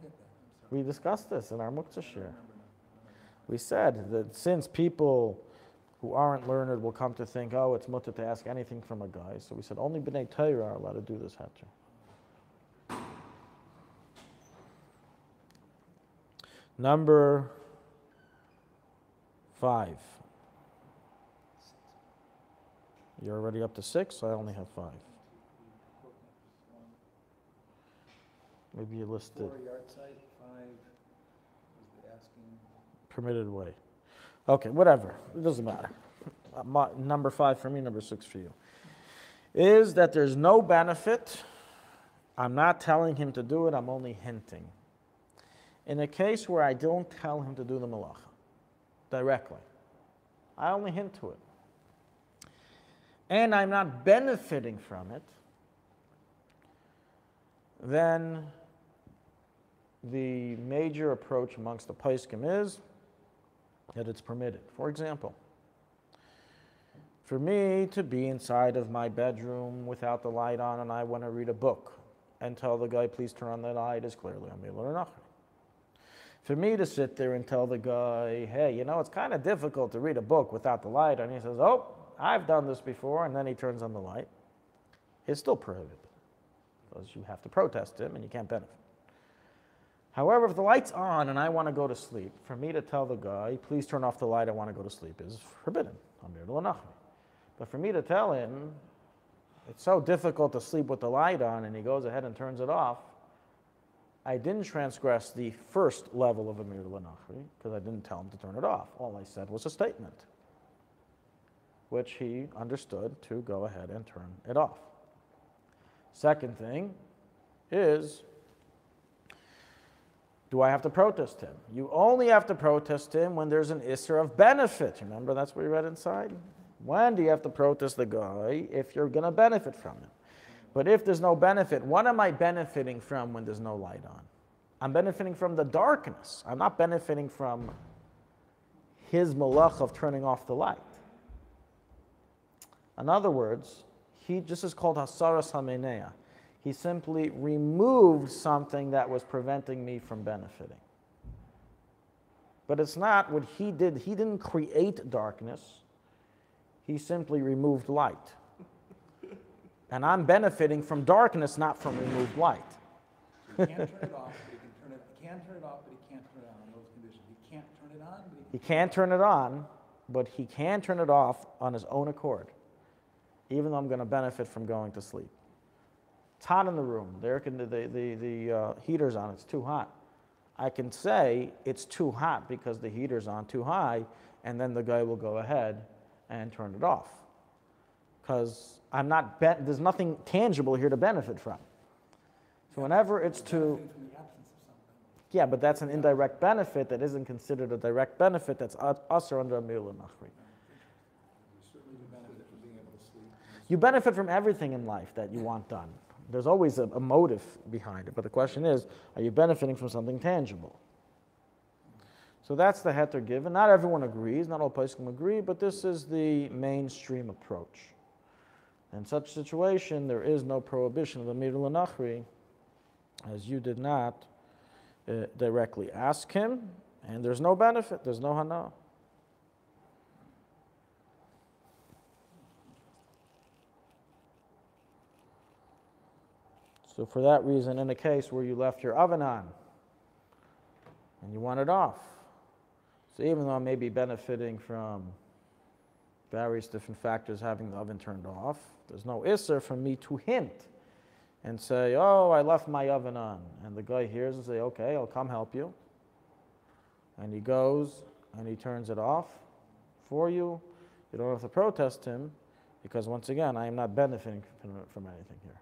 I'm sorry. We discussed this in our muktzah I shir. don't remember now. We said that since people who aren't learned will come to think, oh, it's mutter to ask anything from a guy, so we said only b'nai Torah are allowed to do this hatcher. Number 5. You're already up to 6, I only have 5. Maybe you listed 4 yard site, 5 was the asking. permitted way. Okay, whatever. It doesn't matter. Number 5 for me, number 6 for you. Is that there's no benefit. I'm not telling him to do it, I'm only hinting. In a case where I don't tell him to do the malacha directly, I only hint to it, and I'm not benefiting from it, then the major approach amongst the Poskim is that it's permitted. For example, for me to be inside of my bedroom without the light on and I want to read a book and tell the guy, please turn on the light, is clearly a milah or nachri. For me to sit there and tell the guy, hey, you know, it's kind of difficult to read a book without the light, and he says, oh, I've done this before, and then he turns on the light, it's still prohibited because you have to protest him and you can't benefit. However, if the light's on and I want to go to sleep, for me to tell the guy, please turn off the light, I want to go to sleep, is forbidden. But for me to tell him, it's so difficult to sleep with the light on, and he goes ahead and turns it off, I didn't transgress the first level of Amir Lanachri because I didn't tell him to turn it off. All I said was a statement, which he understood to go ahead and turn it off. Second thing is, do I have to protest him? You only have to protest him when there's an isser of benefit. Remember, that's what we read inside? When do you have to protest the guy? If you're going to benefit from him. But if there's no benefit, what am I benefiting from when there's no light on? I'm benefiting from the darkness. I'm not benefiting from his malach of turning off the light. In other words, this is called hasaras hamenea. He simply removed something that was preventing me from benefiting. But it's not what he did. He didn't create darkness. He simply removed light. And I'm benefiting from darkness, not from removed light. So he can't turn it off, but he can turn it off, but he can't turn it on those conditions. He can't turn it on, but He can't turn it on, but he can turn it off on his own accord, even though I'm going to benefit from going to sleep. It's hot in the room. The heater's on. It's too hot. I can say it's too hot because the heater's on too high, and then the guy will go ahead and turn it off. Because there's nothing tangible here to benefit from. So whenever it's too, yeah, but that's an indirect benefit that isn't considered a direct benefit. That's usher under a milah nachri. You benefit from everything in life that you want done. There's always a motive behind it, but the question is, are you benefiting from something tangible? So that's the heter given. Not everyone agrees, not all Poskim agree, but this is the mainstream approach. In such a situation, there is no prohibition of the milah nachri, as you did not directly ask him, and there's no benefit, there's no hana. So for that reason, in a case where you left your oven on and you want it off, so even though I may be benefiting from various different factors having the oven turned off, there's no isser for me to hint and say, oh, I left my oven on. And the guy hears and say, okay, I'll come help you. And he goes and he turns it off for you. You don't have to protest him because, once again, I am not benefiting from anything here.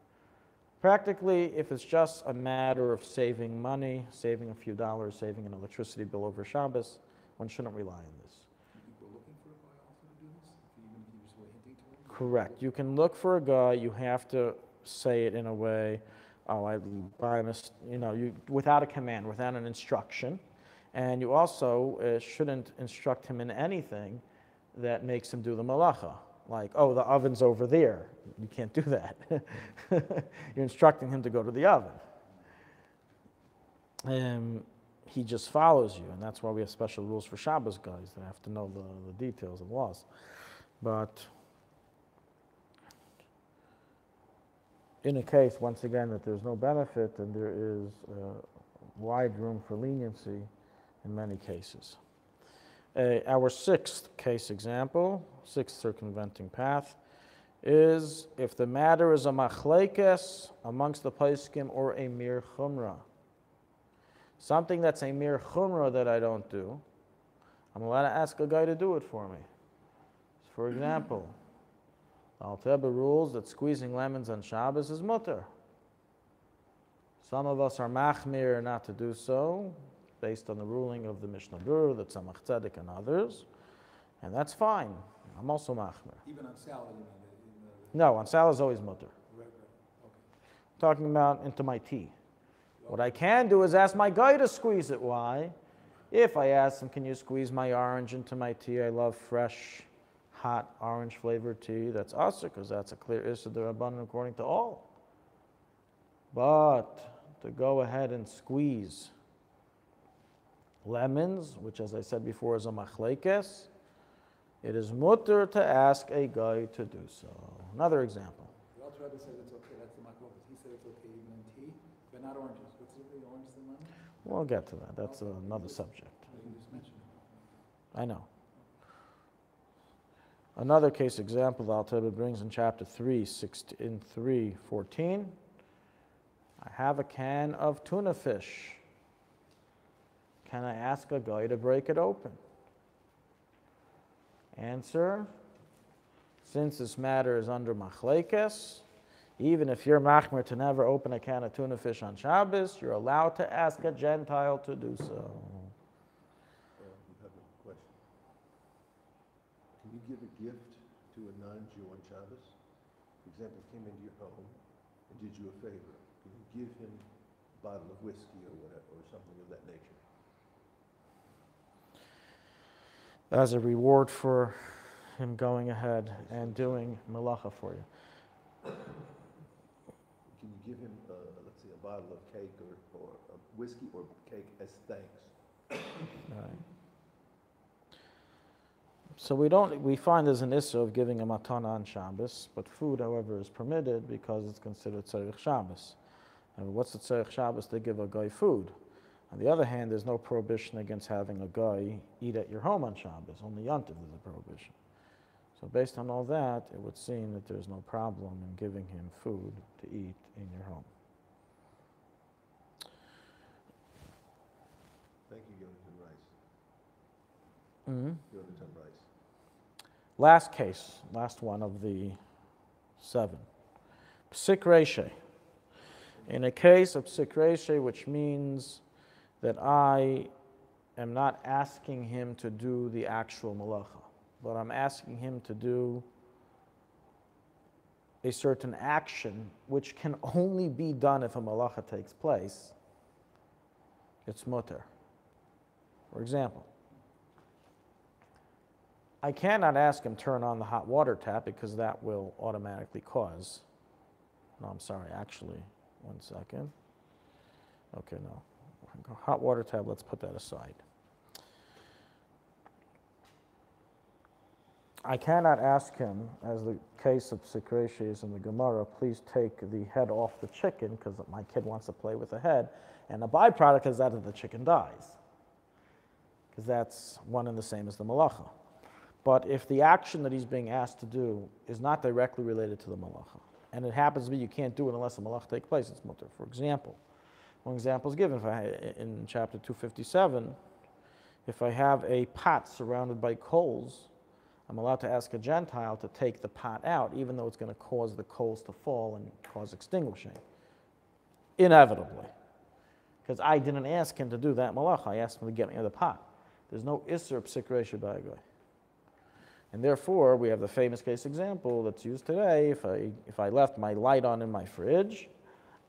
Practically, if it's just a matter of saving money, saving a few dollars, saving an electricity bill over Shabbos, one shouldn't rely on this. Correct. You can look for a guy. You have to say it in a way, without a command, without an instruction. And you also shouldn't instruct him in anything that makes him do the malacha. Like, oh, the oven's over there. You can't do that. You're instructing him to go to the oven. He just follows you, and that's why we have special rules for Shabbos guys. They have to know the details of laws. But in a case, once again, that there's no benefit, and there is wide room for leniency in many cases. Our sixth case example, sixth circumventing path, is if the matter is a machlekes amongst the Poskim or a mir chumrah. Something that's a mir chumrah that I don't do, I'm allowed to ask a guy to do it for me. For example, Alte Rebbe rules that squeezing lemons on Shabbos is mutter. Some of us are machmir not to do so, based on the ruling of the Mishnah Berurah, the Tzemach Tzedek, and others, and that's fine. I'm also machmir. Even on salad, you mean? No, on salad is always mutter. Okay. Talking about into my tea. What I can do is ask my guy to squeeze it. Why? If I ask him, can you squeeze my orange into my tea? I love fresh, hot, orange-flavored tea. That's asur, because that's a clear issur d'Rabbanan according to all. But to go ahead and squeeze lemons, which as I said before is a machlekes, it is mutter to ask a guy to do so. Another example. The Alte Rebbe said it's okay, that's the Yaakov. He said it's okay even in tea, but not oranges. What's the oranges and lemons? We'll get to that. That's another subject. You just mentioned it. I know. Another case example the Alte Rebbe brings in chapter 3, 3:14. I have a can of tuna fish. Can I ask a guy to break it open? Answer, since this matter is under machlekes, even if you're machmer to never open a can of tuna fish on Shabbos, you're allowed to ask a Gentile to do so. You have a question. Can you give a gift to a non-Jew on Shabbos? For example, came into your home and did you a favor. Can you give him a bottle of whiskey or whatever, or something of that nature? As a reward for him going ahead and doing malacha for you. Can you give him, let's say, a bottle of cake or whiskey or cake as thanks? Right. So we find there's an issue of giving a matana on Shabbos, but food, however, is permitted because it's considered tzarich Shabbos. And what's the tzarich Shabbos? They give a guy food. On the other hand, there's no prohibition against having a guy eat at your home on Shabbos. Only Yontif is a prohibition. So based on all that, it would seem that there's no problem in giving him food to eat in your home. Thank you, Yonatan Rice. Mm-hmm. Yonatan Rice. Last case, last one of the 7. Psik Reishe. In a case of Psik Reishe, which means that I am not asking him to do the actual malacha, but I'm asking him to do a certain action which can only be done if a malacha takes place, it's mutter. For example, I cannot ask him turn on the hot water tap because that will automatically cause, no, I'm sorry, actually, 1 second. Okay, no. Hot water tap, let's put that aside. I cannot ask him, as the case of Psik Reishe is in the Gemara, please take the head off the chicken because my kid wants to play with the head. And the byproduct is that the chicken dies, because that's one and the same as the malacha. But if the action that he's being asked to do is not directly related to the malacha, and it happens to be you can't do it unless the malacha takes place, it's mutter. For example, one example is given in chapter 257. If I have a pot surrounded by coals, I'm allowed to ask a Gentile to take the pot out, even though it's going to cause the coals to fall and cause extinguishing. Inevitably. Because I didn't ask him to do that malacha. I asked him to get me the pot. There's no isser psik reisha by a guy. And therefore, we have the famous case example that's used today. If I left my light on in my fridge,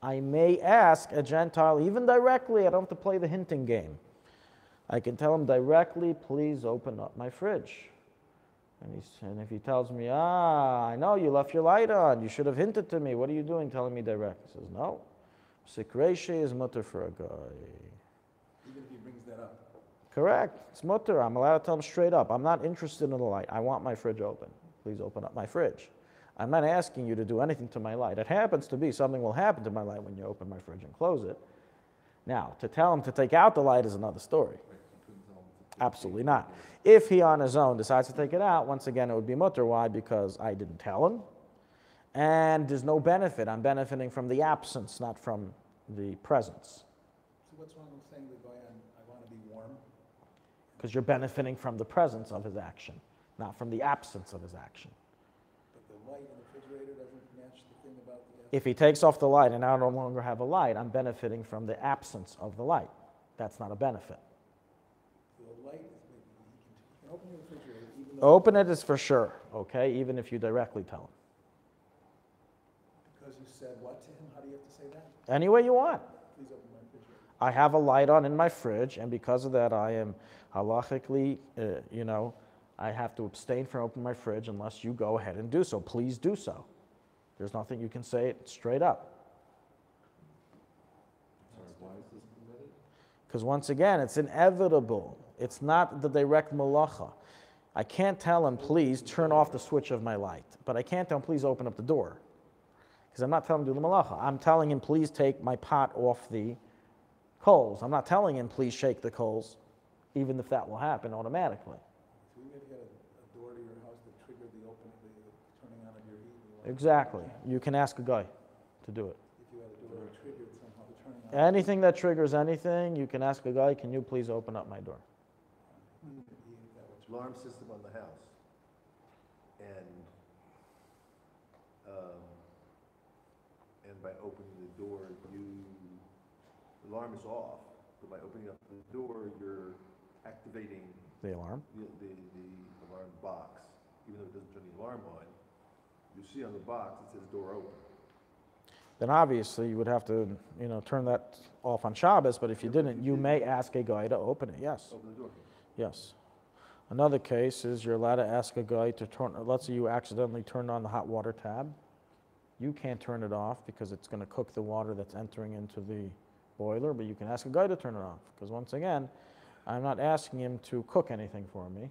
I may ask a Gentile, even directly, I don't have to play the hinting game. I can tell him directly, please open up my fridge. And if he tells me, I know you left your light on, you should have hinted to me, what are you doing telling me direct? He says, no, psik reisha is mutter for a guy. Even if he brings that up. Correct, it's mutter. I'm allowed to tell him straight up, I'm not interested in the light, I want my fridge open. Please open up my fridge. I'm not asking you to do anything to my light. It happens to be something will happen to my light when you open my fridge and close it. Now, to tell him to take out the light is another story. Absolutely not. If he on his own decides to take it out, once again it would be mutter. Why? Because I didn't tell him. And there's no benefit. I'm benefiting from the absence, not from the presence. So what's wrong with saying to the guy, I want to be warm? Because you're benefiting from the presence of his action, not from the absence of his action. But the light in the refrigerator doesn't match the thing about the... If he takes off the light and I no longer have a light, I'm benefiting from the absence of the light. That's not a benefit. The light is, you can open the refrigerator even though... Open it is for sure, okay, even if you directly tell him. Because you said what to him? How do you have to say that? Any way you want. Please open my refrigerator. I have a light on in my fridge, and because of that, I am halachically, I have to abstain from opening my fridge unless you go ahead and do so. Please do so. There's nothing you can say it straight up. Sorry, why is this permitted? Because once again, it's inevitable. It's not the direct malacha. I can't tell him, please turn off the switch of my light. But I can't tell him, please open up the door. Because I'm not telling him to do the malacha. I'm telling him, please take my pot off the coals. I'm not telling him, please shake the coals, even if that will happen automatically. So you got a door to your house that triggered the turning on of your heat? Exactly. You can ask a guy to do it. If you had a door that triggered somehow the turning on... Anything that triggers anything, you can ask a guy, can you please open up my door? Alarm system on the house. And by opening the door, the alarm is off, but by opening up the door, you're activating The alarm? the alarm box. Even though it doesn't turn the alarm on, you see on the box, it says door open. Then obviously you would have to, turn that off on Shabbos, but if you didn't, you may ask a guy to open it, yes. Open the door. Yes. Another case is you're allowed to ask a guy to turn, let's say you accidentally turned on the hot water tab. You can't turn it off because it's going to cook the water that's entering into the boiler, but you can ask a guy to turn it off. Because once again, I'm not asking him to cook anything for me.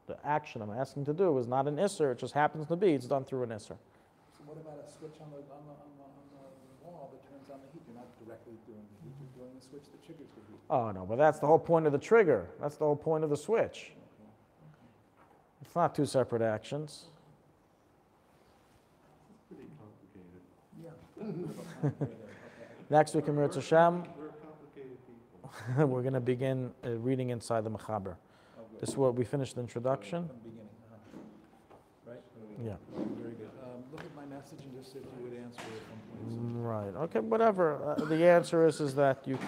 The action I'm asking him to do is not an isser, it just happens to be, it's done through an isser. So what about a switch on the wall that turns on the heat? You're not directly doing the heat, you're doing the switch that triggers the heat. Oh no, but that's the whole point of the trigger. That's the whole point of the switch. It's not two separate actions. It's pretty complicated. Yeah. Next we can Mirz Hashem. We're complicated people. We're going to begin reading inside the Mechaber. Oh, good. This is what we finished the introduction. From the beginning, right? Yeah. Very good. Look at my message and just see if you would answer it at one point. Right. Okay, whatever. The answer is that you can